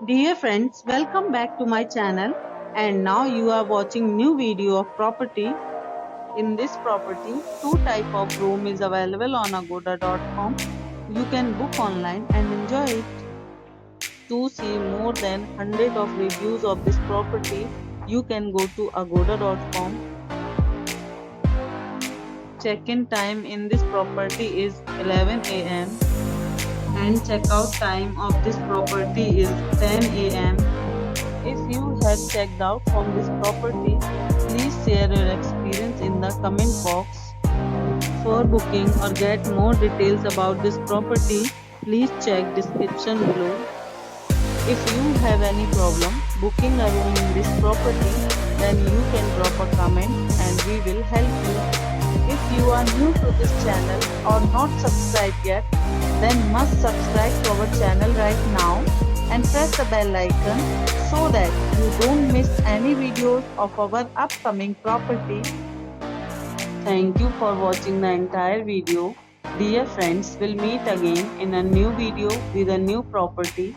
Dear friends, welcome back to my channel, and now you are watching new video of property. In this property, two type of room is available on agoda.com. You can book online and enjoy it. To see more than 100 of reviews of this property, you can go to agoda.com. Check-in time in this property is 11 a.m. and checkout time of this property is 10 a.m. If you have checked out from this property, please share your experience in the comment box. For booking or get more details about this property, please check description below. If you have any problem booking a room in this property, then you can drop a comment and we will help you. If you are new to this channel or not subscribed yet, then must subscribe to our channel right now and press the bell icon so that you don't miss any videos of our upcoming property. Thank you for watching the entire video. Dear friends, we'll meet again in a new video with a new property.